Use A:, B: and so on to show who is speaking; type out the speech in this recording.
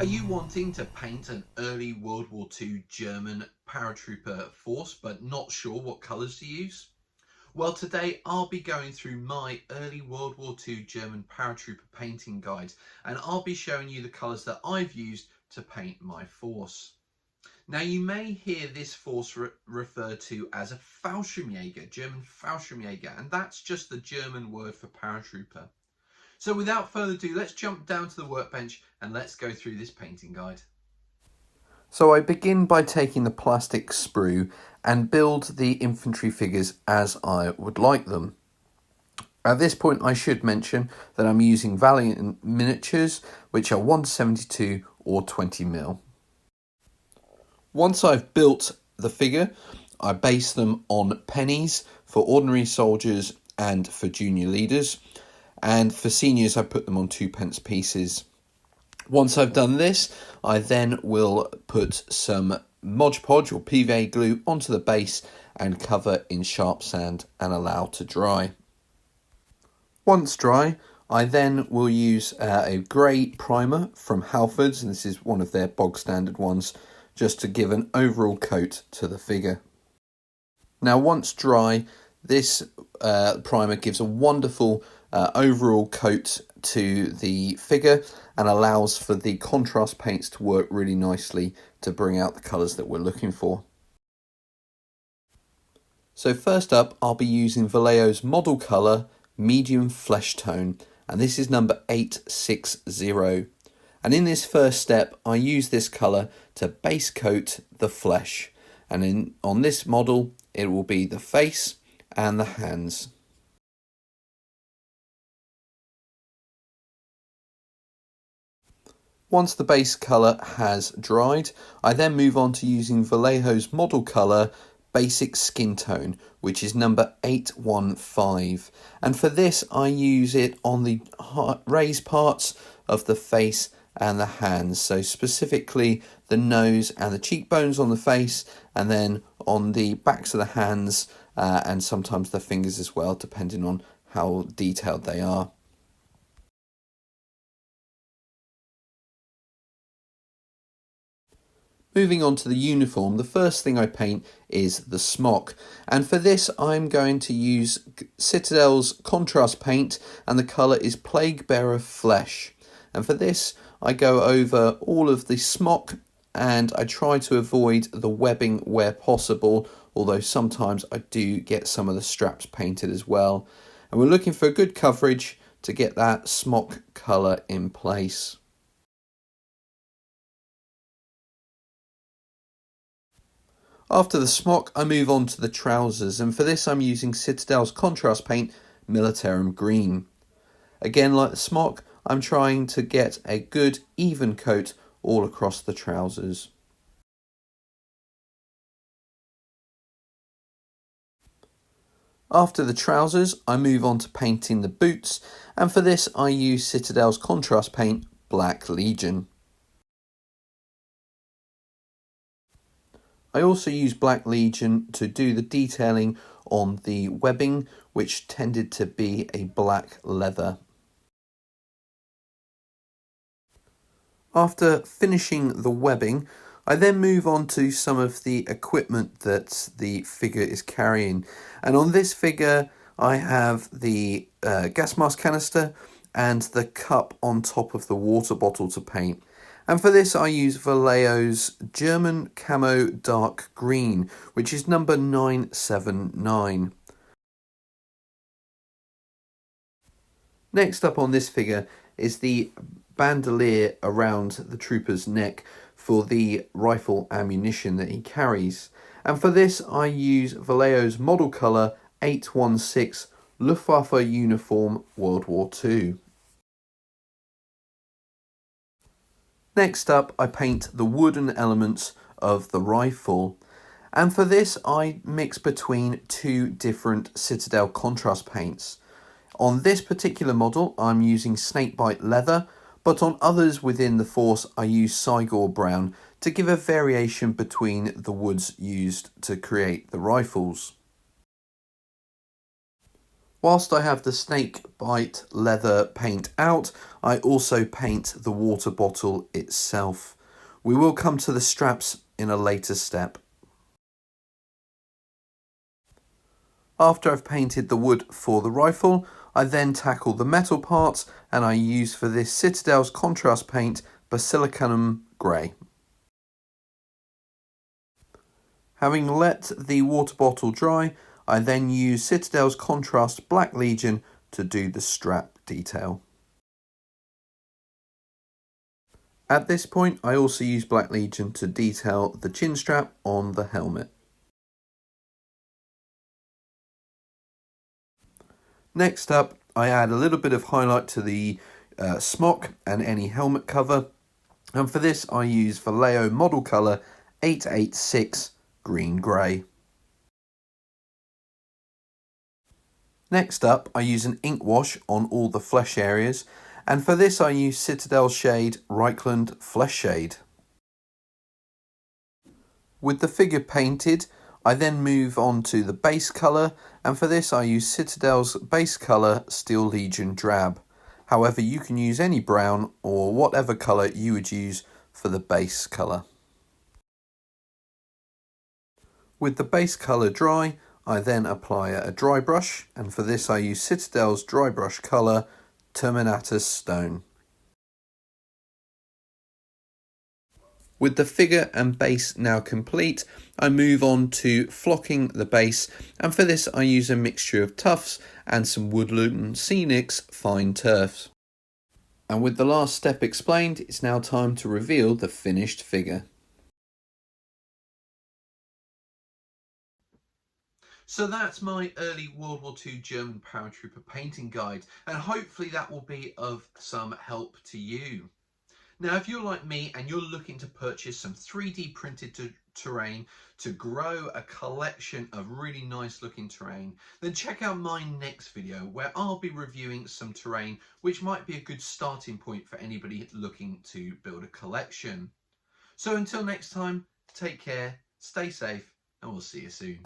A: Are you wanting to paint an early World War II German paratrooper force but not sure what colours to use? Well, today I'll be going through my early World War II German paratrooper painting guide, and I'll be showing you the colours that I've used to paint my force. Now, you may hear this force referred to as a Fallschrimjager, German Fallschrimjager, and that's just the German word for paratrooper. So without further ado, let's jump down to the workbench and let's go through this painting guide.
B: So I begin by taking the plastic sprue and build the infantry figures as I would like them. At this point I should mention that I'm using Valiant miniatures, which are 1/72 or 20mm. Once I've built the figure, I base them on pennies for ordinary soldiers and for junior leaders, and for seniors I put them on 2p pieces. Once I've done this, I then will put some Mod Podge or PVA glue onto the base and cover in sharp sand and allow to dry. Once dry, I then will use a grey primer from Halfords, and this is one of their bog standard ones, just to give an overall coat to the figure. Now once dry, this primer gives a wonderful overall coat to the figure and allows for the contrast paints to work really nicely to bring out the colours that we're looking for. So first up, I'll be using Vallejo's model colour medium flesh tone, and this is number 860. And in this first step, I use this colour to base coat the flesh, and on this model it will be the face and the hands. Once the base colour has dried, I then move on to using Vallejo's model colour basic skin tone, which is number 815, and for this I use it on the raised parts of the face and the hands, so specifically the nose and the cheekbones on the face, and then on the backs of the hands and sometimes the fingers as well, depending on how detailed they are. Moving on to the uniform, the first thing I paint is the smock, and for this I'm going to use Citadel's contrast paint, and the colour is Plague Bearer Flesh. And for this I go over all of the smock and I try to avoid the webbing where possible, although sometimes I do get some of the straps painted as well. And we're looking for good coverage to get that smock colour in place. After the smock, I move on to the trousers, and for this I'm using Citadel's contrast paint Militarum Green. Again, like the smock, I'm trying to get a good even coat all across the trousers. After the trousers, I move on to painting the boots, and for this I use Citadel's contrast paint Black Legion. I also use Black Legion to do the detailing on the webbing, which tended to be a black leather. After finishing the webbing, I then move on to some of the equipment that the figure is carrying. And on this figure, I have the gas mask canister and the cup on top of the water bottle to paint. And for this I use Vallejo's German Camo Dark Green, which is number 979. Next up on this figure is the bandolier around the trooper's neck for the rifle ammunition that he carries. And for this I use Vallejo's model colour 816 Luftwaffe Uniform World War II. Next up, I paint the wooden elements of the rifle, and for this I mix between two different Citadel contrast paints. On this particular model I'm using snakebite leather, but on others within the force I use Cygor brown to give a variation between the woods used to create the rifles. Whilst I have the snake bite leather paint out, I also paint the water bottle itself. We will come to the straps in a later step. After I've painted the wood for the rifle, I then tackle the metal parts, and I use for this Citadel's contrast paint Basilicanum Grey. Having let the water bottle dry, I then use Citadel's contrast Black Legion to do the strap detail. At this point, I also use Black Legion to detail the chin strap on the helmet. Next up, I add a little bit of highlight to the smock and any helmet cover, and for this I use Vallejo model colour 886 green grey. Next up, I use an ink wash on all the flesh areas, and for this I use Citadel shade Reichland Flesh Shade. With the figure painted, I then move on to the base colour, and for this I use Citadel's base colour Steel Legion Drab. However, you can use any brown or whatever colour you would use for the base colour. With the base colour dry, I then apply a dry brush, and for this I use Citadel's dry brush colour Terminatus Stone. With the figure and base now complete, I move on to flocking the base, and for this I use a mixture of tufts and some Woodland Scenics fine turfs. And with the last step explained, it's now time to reveal the finished figure.
A: So that's my early World War II German paratrooper painting guide, and hopefully that will be of some help to you. Now, if you're like me and you're looking to purchase some 3D printed terrain to grow a collection of really nice looking terrain, then check out my next video where I'll be reviewing some terrain which might be a good starting point for anybody looking to build a collection. So until next time, take care, stay safe, and we'll see you soon.